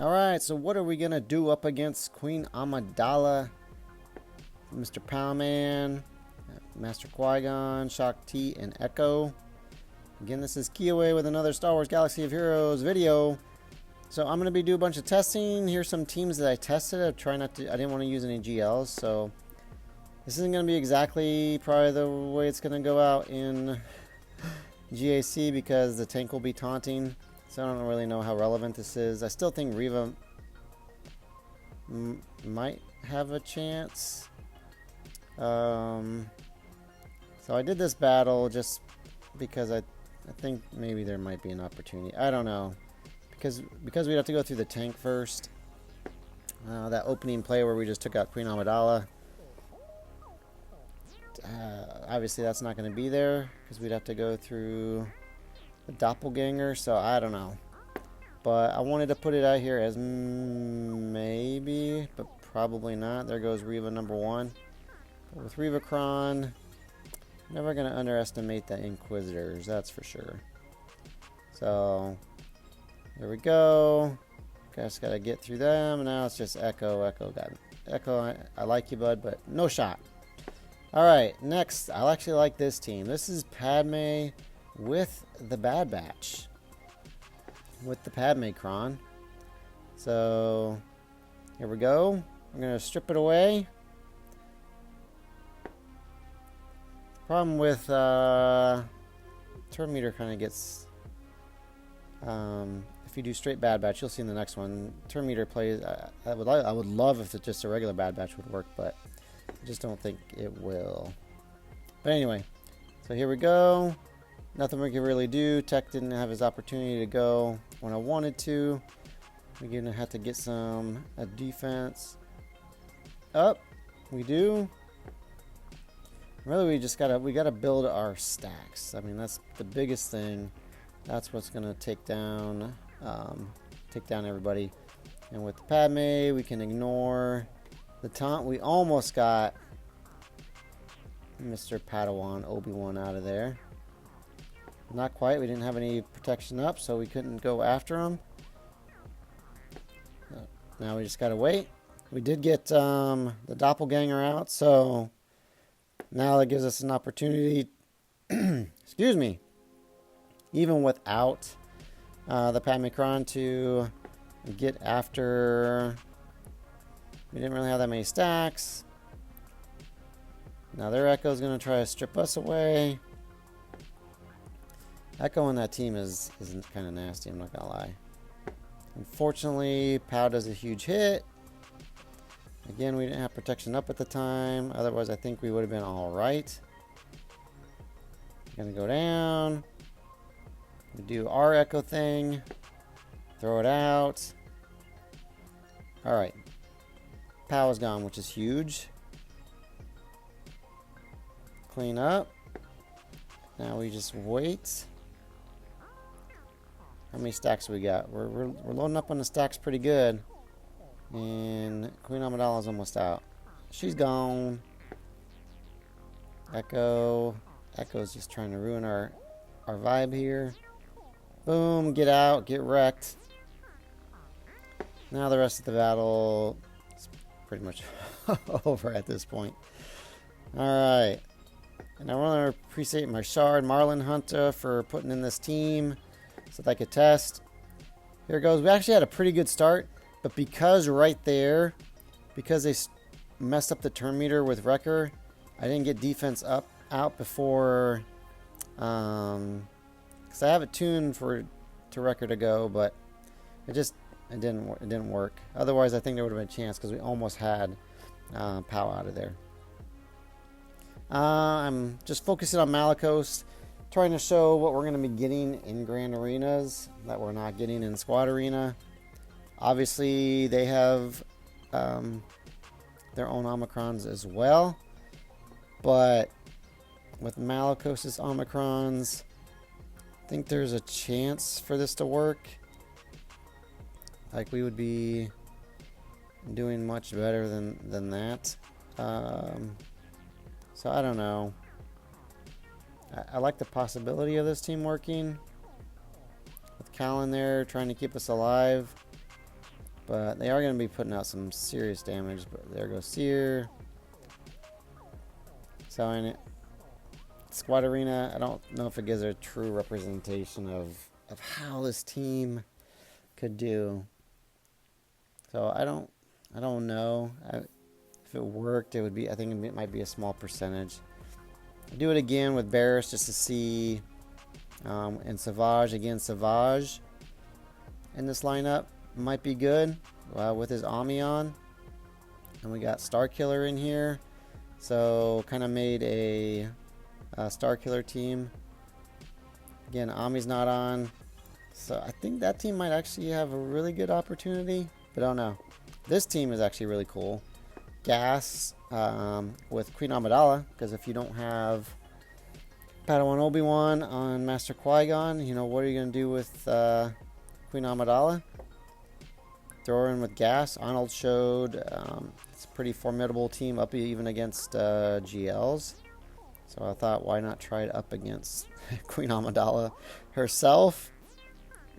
Alright, so what are we going to do up against Queen Amidala, Mr. Powman, Master Qui-Gon, Shock T, and Echo? Again, this is Kuiil with another Star Wars Galaxy of Heroes video. So I'm going to be doing a bunch of testing. Here's some teams that I tested. I didn't want to use any GLs, so this isn't going to be exactly probably the way it's going to go out in GAC because the tank will be taunting. So I don't really know how relevant this is. I still think Reva might have a chance. So I did this battle just because I think maybe there might be an opportunity. I don't know. Because we'd have to go through the tank first. That opening play where we just took out Queen Amidala. Obviously that's not going to be there because we'd have to go through the doppelganger, so I don't know. But I wanted to put it out here as maybe, but probably not. There goes Reva number 1. But with Reva Kron, never going to underestimate the Inquisitors, that's for sure. So there we go. Just got to get through them. Now it's just Echo. Echo got it. Echo, I like you, bud, but no shot. Alright, next, I actually like this team. This is Padme with the Bad Batch. With the Padme Kron. So, here we go. I'm going to strip it away. Problem with turn meter kind of gets... if you do straight Bad Batch, you'll see in the next one. Turn meter plays... I would love if it's just a regular Bad Batch would work, but I just don't think it will. But anyway, so here we go. Nothing we can really do. Tech didn't have his opportunity to go when I wanted to. We're gonna have to get some defense up. We do. Really, we gotta build our stacks. I mean, that's the biggest thing. That's what's gonna take down everybody. And with the Padme, we can ignore the taunt. We almost got Mr. Padawan Obi-Wan out of there. Not quite. We didn't have any protection up, so we couldn't go after him. Now we just gotta wait. We did get the doppelganger out, so now that gives us an opportunity. Excuse me. Even without the Padme Kron to get after. We didn't really have that many stacks. Now their Echo is going to try to strip us away. Echo on that team is kind of nasty, I'm not going to lie. Unfortunately, Pow does a huge hit. Again, we didn't have protection up at the time. Otherwise, I think we would have been alright. Going to go down. We do our Echo thing. Throw it out. Alright. Pow is gone, which is huge. Clean up. Now we just wait. How many stacks we got? We're loading up on the stacks pretty good. And Queen Amidala is almost out. She's gone. Echo's just trying to ruin our vibe here. Boom, get out, get wrecked. Now the rest of the battle is pretty much over at this point. Alright. And I want to appreciate my Shard Marlin Hunter for putting in this team so that I could test. Here it goes. We actually had a pretty good start, but because right there, because they messed up the turn meter with Wrecker, I didn't get defense out before, because I have it tuned to Wrecker to go, but it didn't work. Otherwise, I think there would have been a chance because we almost had Pow out of there. I'm just focusing on Malicos, trying to show what we're going to be getting in Grand Arenas that we're not getting in Squad Arena. Obviously, they have their own Omicrons as well, but with Malicos' Omicrons, I think there's a chance for this to work. Like, we would be doing much better than that. So I don't know. I like the possibility of this team working. With Cal in there trying to keep us alive. But they are going to be putting out some serious damage. But there goes Cere. So in it, Squad Arena, I don't know if it gives a true representation of how this team could do. So I don't know. If it worked, it would be. I think it might be a small percentage. I'll do it again with Barriss just to see. And Savage again. Savage in this lineup might be good with his Ami on. And we got Starkiller in here. So kind of made a Starkiller team. Again, Ami's not on. So I think that team might actually have a really good opportunity. But I don't know. This team is actually really cool. Gas with Queen Amidala. Because if you don't have Padawan Obi-Wan on Master Qui-Gon, you know, what are you going to do with Queen Amidala? Throw her in with Gas. Arnold showed it's a pretty formidable team up even against GLs. So I thought, why not try it up against Queen Amidala herself?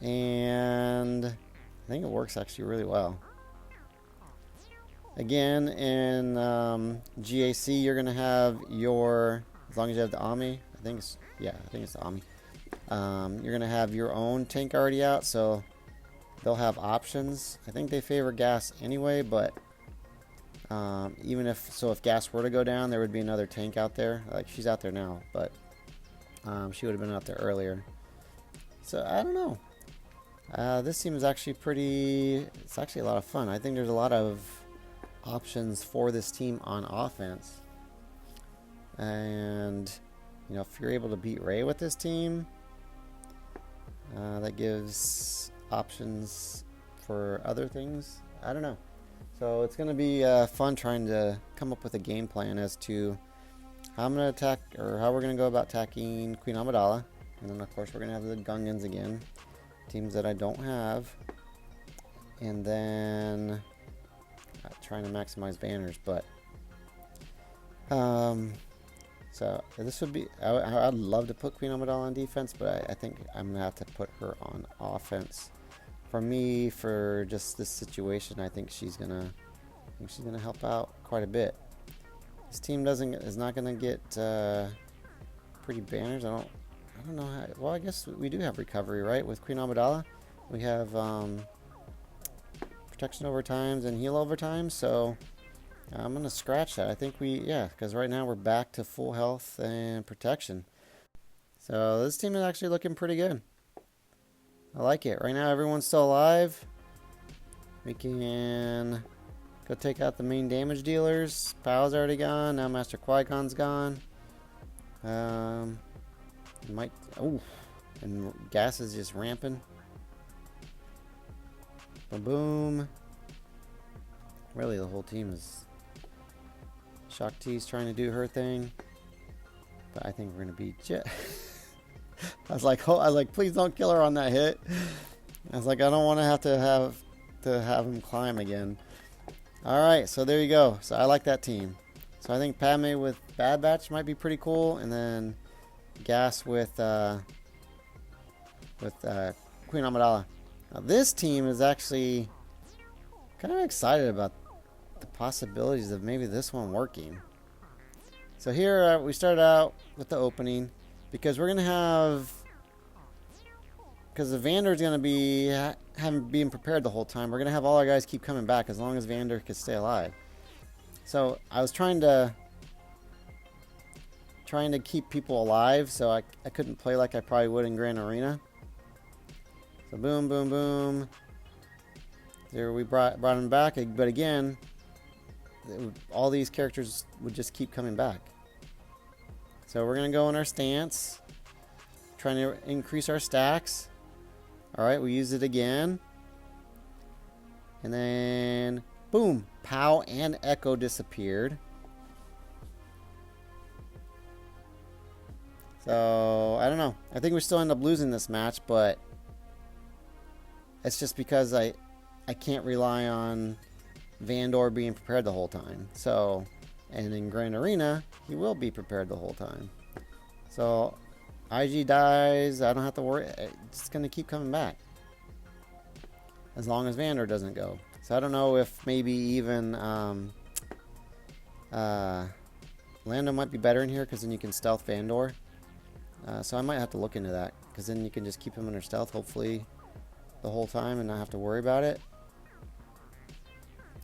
And I think it works actually really well. Again, in GAC, you're going to have your, as long as you have the Ami, I think it's the Ami. You're going to have your own tank already out, so they'll have options. I think they favor Gas anyway, but even if Gas were to go down, there would be another tank out there. Like, she's out there now, but she would have been out there earlier. So, I don't know. This team is actually it's actually a lot of fun. I think there's a lot of options for this team on offense. And, you know, if you're able to beat Rey with this team, that gives options for other things. I don't know. So it's going to be fun trying to come up with a game plan as to how I'm going to attack, or how we're going to go about attacking Queen Amidala. And then, of course, we're going to have the Gungans again. Teams that I don't have. And then trying to maximize banners. But so this would be, I'd love to put Queen Amidala on defense, but I think I'm going to have to put her on offense. For me, for just this situation, I think she's gonna help out quite a bit. This team is not gonna get pretty banners. I don't know how. Well, I guess we do have recovery, right? With Queen Amidala, we have protection over times and heal over times. So I'm gonna scratch that. I think because right now we're back to full health and protection. So this team is actually looking pretty good. I like it. Right now, everyone's still alive. We can go take out the main damage dealers. Pow's already gone. Now Master Qui-Gon's gone. And Gas is just ramping. Boom, boom. Really, the whole team is. Shakti's trying to do her thing, but I think we're gonna beat Jet. I was like, please don't kill her on that hit. I was like, I don't want to have him climb again. All right, so there you go. So I like that team. So I think Padme with Bad Batch might be pretty cool, and then Gas with Queen Amidala. Now this team is actually kind of excited about the possibilities of maybe this one working. So here we started out with the opening. Because we're going to have... Because the Vandor's going to be being prepared the whole time. We're going to have all our guys keep coming back as long as Vandor can stay alive. So I was trying to keep people alive, so I couldn't play like I probably would in grandarena. So boom, boom, boom. There we brought him back. But again, all these characters would just keep coming back. So we're going to go in our stance, trying to increase our stacks. All right, we use it again. And then, boom, Pow and Echo disappeared. So, I don't know. I think we still end up losing this match, but it's just because I can't rely on Vandor being prepared the whole time. So... And in grandarena, he will be prepared the whole time. So, IG dies. I don't have to worry. It's going to keep coming back. as long as Vandor doesn't go. So I don't know if maybe even Lando might be better in here, because then you can stealth Vandor. So I might have to look into that, because then you can just keep him under stealth, hopefully, the whole time and not have to worry about it.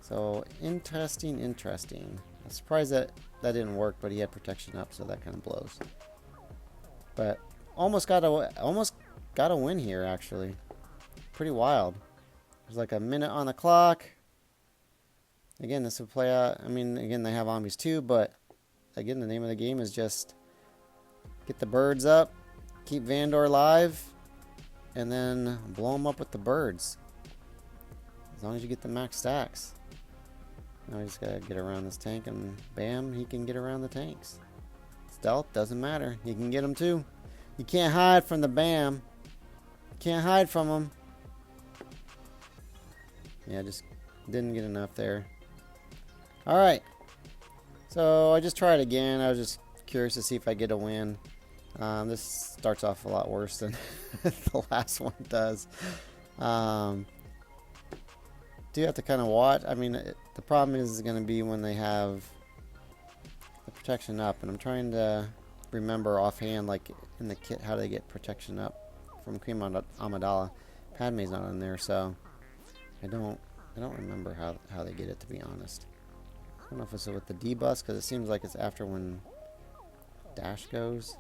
So, interesting. I'm surprised that didn't work, but he had protection up, so that kind of blows. But almost got a win here, actually. Pretty wild. There's like a minute on the clock. Again, this would play out. I mean, again, they have zombies too, but again, the name of the game is just get the birds up, keep Vandor alive, and then blow them up with the birds. As long as you get the max stacks. Now we just gotta get around this tank, and bam, he can get around the tanks. Stealth doesn't matter. You can get them too. You can't hide from the bam. Can't hide from them. Yeah, just didn't get enough there. Alright. So I just tried again. I was just curious to see if I get a win. This starts off a lot worse than the last one does. Do have to kind of watch. I mean, the problem is going to be when they have the protection up, and I'm trying to remember offhand, like in the kit, how they get protection up from Queen Amidala. Padme's not in there, so I don't remember how they get it, to be honest. I don't know if it's with the debuffs, because it seems like it's after when dash goes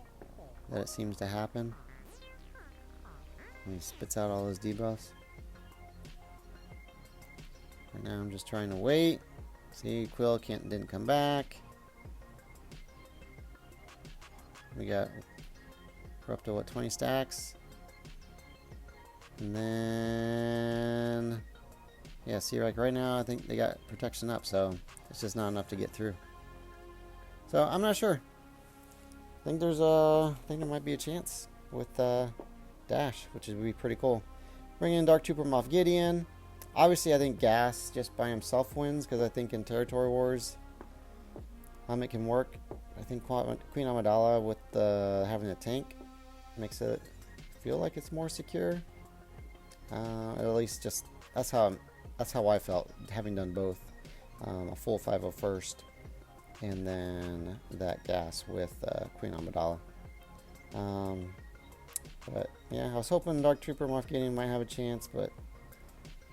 that it seems to happen. And he spits out all those debuffs. Right now I'm just trying to wait. See, Kuiil didn't come back. We're up to what, 20 stacks? And then yeah, see, like right now I think they got protection up, so it's just not enough to get through. So I'm not sure. I think there might be a chance with dash, which would be pretty cool. Bringing in Dark Trooper Moff Gideon. Obviously, I think Gas just by himself wins, because I think in Territory Wars, it can work. I think Queen Amidala with having a tank makes it feel like it's more secure. At least just that's how I felt, having done both, a full 501st, and then that Gas with Queen Amidala. But yeah, I was hoping Dark Trooper Moff Gideon might have a chance, but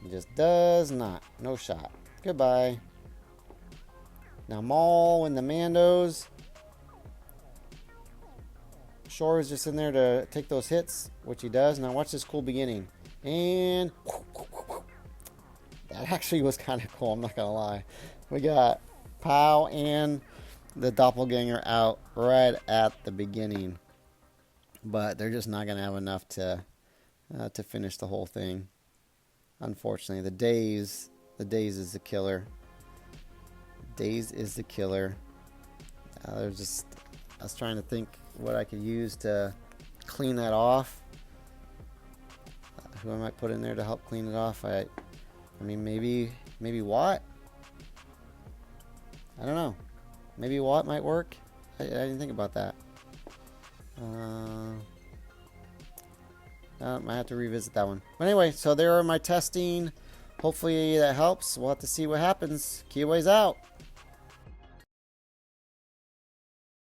he just does not. No shot. Goodbye. Now Maul and the Mandos. Shore is just in there to take those hits, which he does. Now watch this cool beginning. And that actually was kind of cool, I'm not going to lie. We got Pow and the Doppelganger out right at the beginning. But they're just not going to have enough to finish the whole thing. Unfortunately, the Daze is the killer. Daze is the killer. I was trying to think what I could use to clean that off. Who I might put in there to help clean it off? I mean, maybe Watt. I don't know. Maybe Watt might work. I didn't think about that. I might have to revisit that one. But anyway, so there are my testing. Hopefully that helps. We'll have to see what happens. Kiwi's out.